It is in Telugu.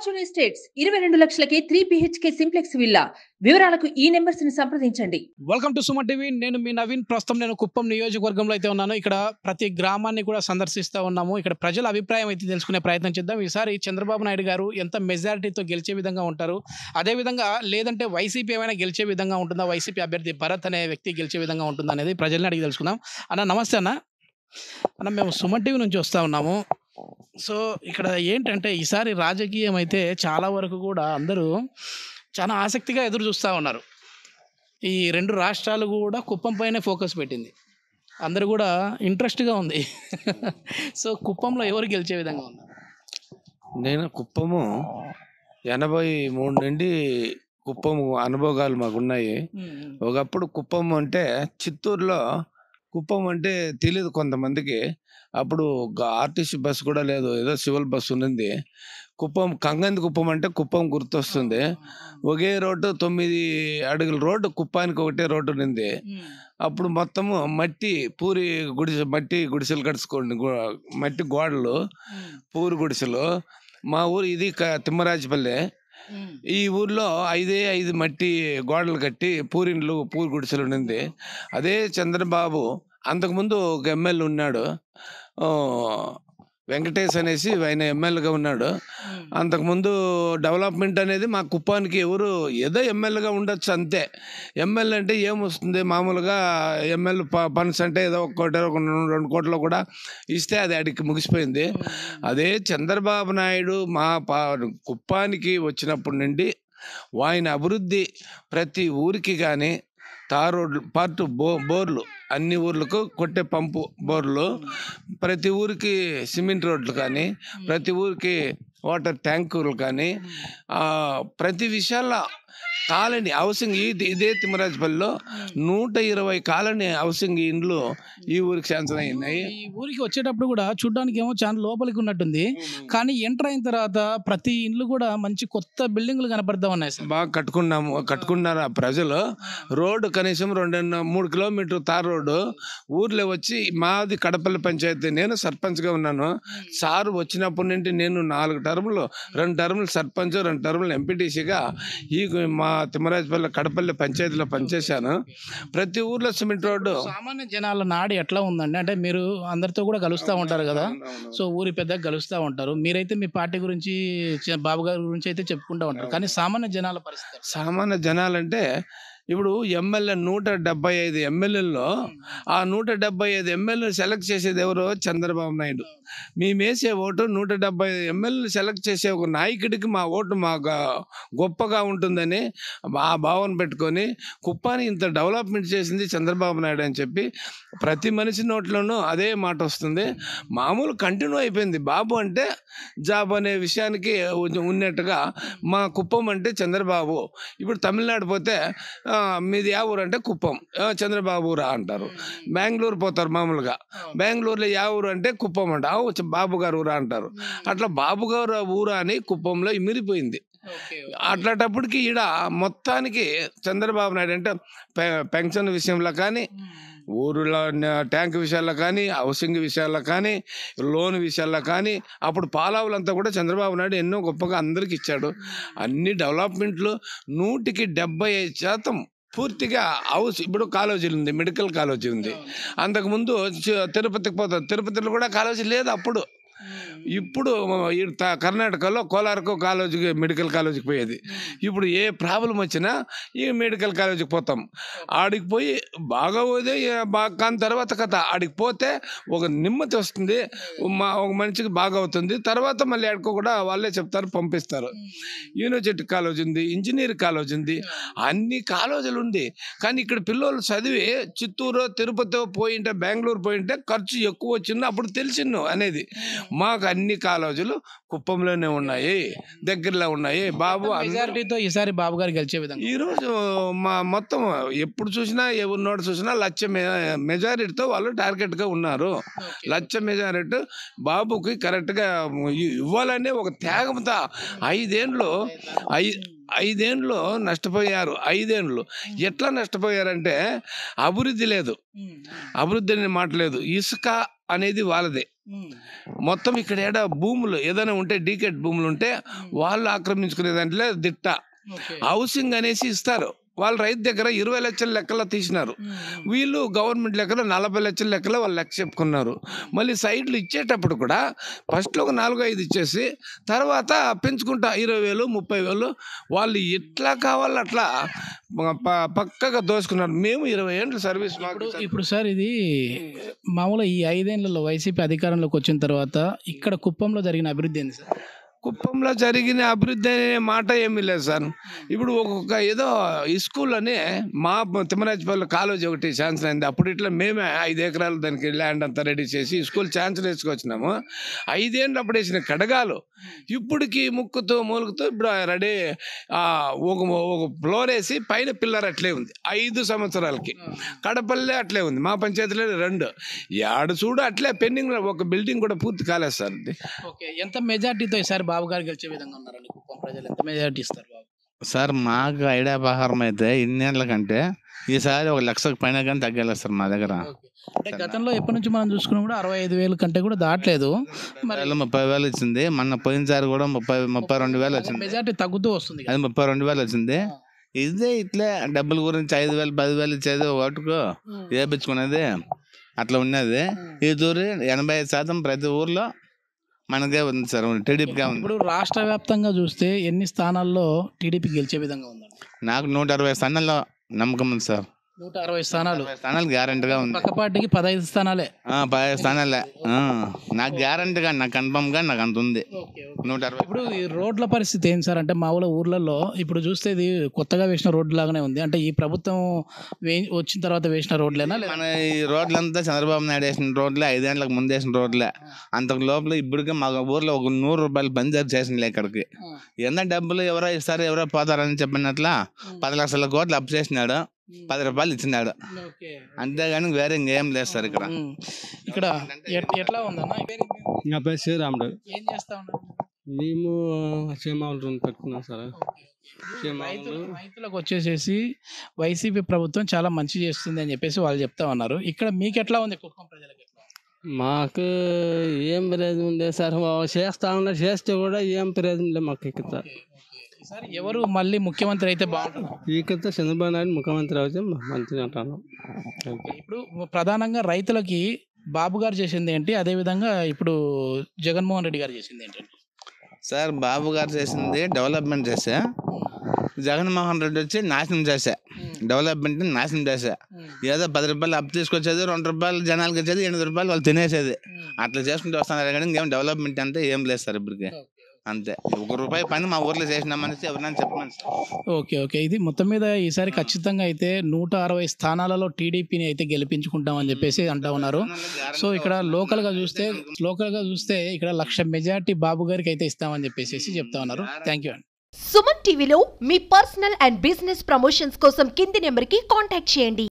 Fortune estates 22 లక్షలకే 3 BHK simplex villa. వివరాలకు ఈ నెంబర్స్ ని సంప్రదించండి. Welcome to Suman TV. నేను మీ నవీన్. ప్రస్తుతం నేను కుప్పం నియోజకవర్గంలో అయితే ఉన్నాను. ఇక్కడ ప్రతి గ్రామాన్ని కూడా సందర్శిస్తూ ఉన్నాము. ఇక్కడ ప్రజల అభిప్రాయం అయితే తెలుసుకునే ప్రయత్నం చేద్దాం. ఈసారి చంద్రబాబు నాయుడు గారు ఎంత మెజారిటీతో గెలిచే విధంగా ఉంటారు, అదేవిధంగా లేదంటే వైసీపీ ఏమైనా గెలిచే విధంగా ఉంటుందా, వైసీపీ అభ్యర్థి భరత్ అనే వ్యక్తి గెలిచే విధంగా ఉంటుందా అనేది ప్రజల్ని అడిగి తెలుసుకుందాం. అన్న నమస్తే అన్న. మేము సుమన్ టీవీ నుంచి వస్తూ ఉన్నాము. సో ఇక్కడ ఏంటంటే ఈసారి రాజకీయం అయితే చాలా వరకు కూడా అందరూ చాలా ఆసక్తిగా ఎదురు చూస్తూ ఉన్నారు. ఈ రెండు రాష్ట్రాలు కూడా కుప్పం పైనే ఫోకస్ పెట్టింది. అందరూ కూడా ఇంట్రెస్ట్గా ఉంది. సో కుప్పంలో ఎవరు గెలిచే విధంగా ఉన్నారు? నేను కుప్పము 83 నుండి కుప్పము అనుభవాలు మాకున్నాయి. ఒకప్పుడు కుప్పం అంటే చిత్తూరులో కుప్పం అంటే తెలియదు కొంతమందికి. అప్పుడు ఆర్టీసీ బస్సు కూడా లేదు, ఏదో సివిల్ బస్సు ఉన్నింది. కుప్పం కంగంది కుప్పం అంటే కుప్పం గుర్తొస్తుంది. ఒకే రోడ్డు 9 అడుగుల రోడ్డు, కుప్పానికి ఒకటే రోడ్డు ఉన్నింది. అప్పుడు మొత్తము మట్టి పూరి మట్టి గుడిసెలు కడుచుకోండి, మట్టి గోడలు, పూరి గుడిసెలు. మా ఊరు ఇది తిమ్మరాజపల్లె. ఈ ఊర్లో 5 మట్టి గోడలు కట్టి పూరి గుడిసెలు ఉండింది. అదే చంద్రబాబు అంతకుముందు ఒక ఎమ్మెల్యే ఉన్నాడు, వెంకటేష్ అనేసి, ఆయన ఎమ్మెల్యేగా ఉన్నాడు. అంతకుముందు డెవలప్మెంట్ అనేది మా కుప్పానికి ఎవరు ఏదో ఎమ్మెల్యేగా ఉండొచ్చు అంతే. ఎమ్మెల్యే అంటే ఏమొస్తుంది, మామూలుగా ఎమ్మెల్యే ఫండ్స్ అంటే ఏదో 1 కోటి 2 కోట్లు కూడా ఇస్తే అది అడిగి ముగిసిపోయింది. అదే చంద్రబాబు నాయుడు మా కుప్పానికి వచ్చినప్పటి నుండి ఆయన అభివృద్ధి ప్రతి ఊరికి కానీ తార్ రోడ్లు, బోర్లు, అన్ని ఊర్లకు కొట్టే పంపు బోర్లు, ప్రతి ఊరికి సిమెంట్ రోడ్లు కానీ, ప్రతి ఊరికి వాటర్ ట్యాంకులు కానీ, ప్రతి విషయాల్లో కాలనీ హౌసింగ్ ఇదే తిమ్మరాజపల్లిలో 120 కాలనీ హౌసింగ్ ఇండ్లు ఈ ఊరికి శాంక్షన్ అయినాయి. ఈ ఊరికి వచ్చేటప్పుడు కూడా చూడడానికి ఏమో చాలా లోపలికి ఉన్నట్టుంది, కానీ ఎంటర్ అయిన తర్వాత ప్రతి ఇండ్లు కూడా మంచి కొత్త బిల్డింగ్లు కనపడతా ఉన్నాయి సార్. బాగా కట్టుకున్నారు ప్రజలు. రోడ్డు కనీసం 2-3 కిలోమీటర్ తార్ రోడ్డు. ఊర్లో వచ్చి మాది కడపల్లి పంచాయతీ, నేను సర్పంచ్గా ఉన్నాను. సారు వచ్చినప్పటి నుండి నేను 4 టర్ములు, 2 టర్ములు సర్పంచ్, 2 టర్ములు ఎంపీటీసీగా ఈ మా తిమ్మరాజపల్లి కడపల్లి పంచాయతీలో పనిచేశాను. ప్రతి ఊర్లో సిమెంట్ రోడ్డు. సామాన్య జనాల నాడి ఎట్లా ఉందండి? అంటే మీరు అందరితో కూడా కలుస్తూ ఉంటారు కదా, సో ఊరి పెద్దగా కలుస్తూ ఉంటారు. మీరైతే మీ పార్టీ గురించి, బాబు గారి గురించి అయితే చెప్పుకుంటూ ఉంటారు, కానీ సామాన్య జనాల పరిస్థితి? సామాన్య జనాలంటే ఇప్పుడు ఎమ్మెల్యే 175 ఎమ్మెల్యేల్లో ఆ 175 ఎమ్మెల్యేలు సెలెక్ట్ చేసేది ఎవరో? చంద్రబాబు నాయుడు. మేమేసే ఓటు 175 ఎమ్మెల్యేలు సెలెక్ట్ చేసే ఒక నాయకుడికి మా ఓటు మాకు గొప్పగా ఉంటుందని ఆ భావన పెట్టుకొని కుప్పాన్ని ఇంత డెవలప్మెంట్ చేసింది చంద్రబాబు నాయుడు అని చెప్పి ప్రతి మనిషి నోట్లోనూ అదే మాట వస్తుంది. మామూలు కంటిన్యూ అయిపోయింది. బాబు అంటే జాబ్ అనే విషయానికి ఉన్నట్టుగా మా కుప్పం అంటే చంద్రబాబు. ఇప్పుడు తమిళనాడు పోతే మీది యా ఊరు అంటే కుప్పం, చంద్రబాబు ఊరా అంటారు. బెంగళూరు పోతారు మామూలుగా, బెంగళూరులో యా ఊరు అంటే కుప్పం అంట, బాబు గారు ఊరా అంటారు. అట్లా బాబు గారు ఊరా అని కుప్పంలో ఇమిరిపోయింది. అట్లాంటప్పటికి ఈడ మొత్తానికి చంద్రబాబు నాయుడు అంటే పెన్షన్ విషయంలో కానీ, ఊరిలో ట్యాంక్ విషయాల్లో కానీ, హౌసింగ్ విషయాల్లో కానీ, లోన్ విషయాల్లో కానీ, అప్పుడు పాలావులంతా కూడా చంద్రబాబు నాయుడు ఎన్నో గొప్పగా అందరికి ఇచ్చాడు. అన్ని డెవలప్మెంట్లు 100% పూర్తిగా హౌస్. ఇప్పుడు కాలేజీలు ఉంది, మెడికల్ కాలేజీ ఉంది. అంతకుముందు తిరుపతికి పోతారు, తిరుపతిలో కూడా కాలేజీ లేదు అప్పుడు. ఇప్పుడు కర్ణాటకలో కోలార్కు కాలేజీకి, మెడికల్ కాలేజీకి పోయేది. ఇప్పుడు ఏ ప్రాబ్లం వచ్చినా ఈ మెడికల్ కాలేజీకి పోతాం. ఆడికి పోయి బాగా పోతే కాని తర్వాత కథ ఆడికి పోతే ఒక నిమ్మతి వస్తుంది, ఒక మనిషికి బాగా అవుతుంది. తర్వాత మళ్ళీ ఆడుకో కూడా వాళ్ళే చెప్తారు, పంపిస్తారు. యూనివర్సిటీ కాలేజీ ఉంది, ఇంజనీర్ కాలేజీ ఉంది, అన్ని కాలేజీలు ఉంది. కానీ ఇక్కడ పిల్లలు చదివి చిత్తూరు, తిరుపతి పోయింటే, బెంగళూరు పోయింటే ఖర్చు ఎక్కువ వచ్చింది అప్పుడు తెలిసిండు అనేది. మాకు అన్ని కాలేజీలు కుప్పంలోనే ఉన్నాయి, దగ్గరలో ఉన్నాయి. బాబు మెజారిటీతో ఈసారి బాబు గారు గెలిచే విధంగా ఈరోజు మా మొత్తం ఎప్పుడు చూసినా, ఎవరి నోటి చూసినా 1,00,000 మెజారిటీతో వాళ్ళు టార్గెట్గా ఉన్నారు. 1,00,000 మెజారిటీ బాబుకి కరెక్ట్గా ఇవ్వాలనే ఒక త్యాగంతో 5 ఏళ్ళు నష్టపోయారు. 5 ఏళ్ళు ఎట్లా నష్టపోయారంటే అభివృద్ధి లేదు, అభివృద్ధి అనే మాట లేదు. ఇసుక అనేది వాళ్ళదే. మొత్తం ఇక్కడ భూములు ఏదైనా ఉంటే డీకెట్ భూములు ఉంటే వాళ్ళు ఆక్రమించుకునే దాంట్లో దిట్ట. హౌసింగ్ అనేసి ఇస్తారు, వాళ్ళు రైతు దగ్గర 20 లక్షల లెక్కలో తీసినారు, వీళ్ళు గవర్నమెంట్ లెక్కలో 40 లక్షల లెక్కలో వాళ్ళు లెక్క చెప్పుకున్నారు. మళ్ళీ సైట్లు ఇచ్చేటప్పుడు కూడా ఫస్ట్లో ఒక 4-5 ఇచ్చేసి తర్వాత పెంచుకుంటా 20,000 30,000 వాళ్ళు ఎట్లా కావాలో అట్లా పక్కగా దోసుకున్నారు. మేము 20 ఏళ్ళు సర్వీస్. ఇప్పుడు సార్ ఇది మామూలుగా ఈ 5 ఏళ్లలో వైసీపీ అధికారంలోకి వచ్చిన తర్వాత ఇక్కడ కుప్పంలో జరిగిన అభివృద్ధి ఏంది సార్? కుప్పంలో జరిగిన అభివృద్ధి అనే మాట ఏమీ లేదు సార్. ఇప్పుడు ఒక్కొక్క ఏదో ఈ స్కూల్ అని మా తిమ్మరాజపల్లి కాలేజ్ ఒకటి ఛాన్సల్ అయింది. అప్పుడు ఇట్లా మేమే 5 ఎకరాలు దానికి ల్యాండ్ అంతా రెడీ చేసి ఈ స్కూల్ ఛాన్సల్ వేసుకొచ్చినాము. 5 ఏళ్ళు అప్పుడు వేసిన కడగాలు ఇప్పటికి ముక్కుతో మూలుగుతూ ఇప్పుడు రెడీ ఒక ఫ్లోర్ వేసి పైన పిల్లర్ అట్లే ఉంది. 5 సంవత్సరాలకి కడపల్లే అట్లే ఉంది, మా పంచాయతీలో 2 ఏడు చూడు అట్లే పెండింగ్. ఒక బిల్డింగ్ కూడా పూర్తి కాలేదు సార్. ఓకే, ఎంత మెజార్టీతో ఈసారి బాబు గారు గెలిచే విధంగా ఉన్నారండి? కుప్పం ప్రజలు ఎంత మెజార్టీ ఇస్తారు బాబు? సార్ మాకు ఐడియా ప్రకారం అయితే ఇన్నేళ్ల కంటే ఈసారి 1 లక్షకు పైన కానీ తగ్గలేదు సార్ మా దగ్గర. అంటే గతంలో ఎప్పటి నుంచి మనం చూసుకున్నా కూడా 65,000 కంటే కూడా దాటలేదు. మరి 30,000 వచ్చింది, మొన్న పోయినసారి కూడా 32,000 వచ్చింది. మెజార్టీ తగ్గుతూ వస్తుంది, అది 32,000 వచ్చింది. ఇదే ఇట్లే డబ్బుల గురించి 5,000 10,000 ఇచ్చేది ఓటుకు వేయించుకునేది అట్లా ఉన్నది. ఈ తూరి 85% ప్రతి ఊర్లో మనకే ఉంది సార్, టీడీపీగా ఉంది. ఇప్పుడు రాష్ట్ర వ్యాప్తంగా చూస్తే ఎన్ని స్థానాల్లో టీడీపీ గెలిచే విధంగా ఉందండి? నాకు 160 స్థానాల్లో నమ్మకం ఉంది సార్. 160 స్థానాలు గ్యారంటీగా ఉంది. పక్క పార్టీకి 15 స్థానాలే. 15 స్థానాలే నాకు గ్యారంటీగా, నాకు కన్ఫర్మ్గా నాకు అంత ఉంది. 160. ఇప్పుడు ఈ రోడ్ల పరిస్థితి ఏంటి సార్? అంటే మా ఊర్లలో ఇప్పుడు చూస్తే ఇది కొత్తగా వేసిన రోడ్డు లాగానే ఉంది. అంటే ఈ ప్రభుత్వం వచ్చిన తర్వాత వేసిన రోడ్లేనా? మన ఈ రోడ్లంతా చంద్రబాబు నాయుడు వేసిన రోడ్లే, 5 ఏళ్ళకి ముందు వేసిన రోడ్లే. అంతకు లోపల ఇప్పటికే మా ఊర్లో ఒక 100 రూపాయలు బంద్ చేసిన ఇక్కడికి. ఎంత డబ్బులు ఎవరో ఇస్తారు ఎవరో పోతారని చెప్పినట్లా 10 లక్షల కోట్లు అప్పు చేసినాడు, 10 రూపాయలు ఇచ్చినాడు, అంతేగాని వేరే ఇంకేం లేదు సార్ ఇక్కడ. ఇక్కడ ఎట్లా ఉందన్న? నా పేరు శ్రీరాముడు. ఏం చేస్తా ఉన్నారు? మేము క్షేమాలు పెట్టుకున్నాం సార్. రైతులకు వచ్చేసేసి వైసీపీ ప్రభుత్వం చాలా మంచి చేస్తుంది అని చెప్పేసి వాళ్ళు చెప్తా ఉన్నారు. ఇక్కడ మీకు ఎట్లా ఉంది? కుప్పం ప్రజలకు మాకు ఏం ప్రయోజనం ఉంది సార్? చేస్తా ఉన్నా, చేస్తే కూడా ఏం ప్రయోజనం లేదు మాకు. ఇక్కడ సార్ ఎవరు మళ్ళీ ముఖ్యమంత్రి అయితే బాగుంటుంది? ఇక్కడ చంద్రబాబు నాయుడు ముఖ్యమంత్రి అయితే మంచిగా అంటాను. ఇప్పుడు ప్రధానంగా రైతులకి బాబు గారు చేసింది ఏంటి, అదేవిధంగా ఇప్పుడు జగన్మోహన్ రెడ్డి గారు చేసింది ఏంటంటే? సార్ బాబు గారు చేసింది డెవలప్మెంట్ చేసా, జగన్మోహన్ రెడ్డి వచ్చి నాశనం చేసా. డెవలప్మెంట్ నాశనం చేసా. ఏదో 10 రూపాయలు అప్పు తీసుకొచ్చేది, 2 రూపాయలు జనాలకి వచ్చేది, 8 రూపాయలు వాళ్ళు తినేసేది, అట్లా చేసుకుంటూ వస్తున్నారు. కానీ ఇంకేం డెవలప్మెంట్ అంటే ఏం లేదు సార్ ఇప్పటికే. అంతే, 1 రూపాయి పని మా ఊర్లో చేసినామనేసి ఎవరైనా చెప్పమని సార్. ఓకే, ఇది మొత్తం మీద ఈసారి ఖచ్చితంగా అయితే 160 స్థానాలలో టీడీపీని అయితే గెలిపించుకుంటామని చెప్పేసి అంటా ఉన్నారు. సో ఇక్కడ లోకల్గా చూస్తే ఇక్కడ 1,00,000 మెజార్టీ బాబు గారికి అయితే ఇస్తామని చెప్పేసి చెప్తా ఉన్నారు. థ్యాంక్ యూ అండి. సుమన్ టీవీలో మీ పర్సనల్ అండ్ బిజినెస్ ప్రమోషన్స్ కోసం కింది నెంబర్కి కాంటాక్ట్ చేయండి.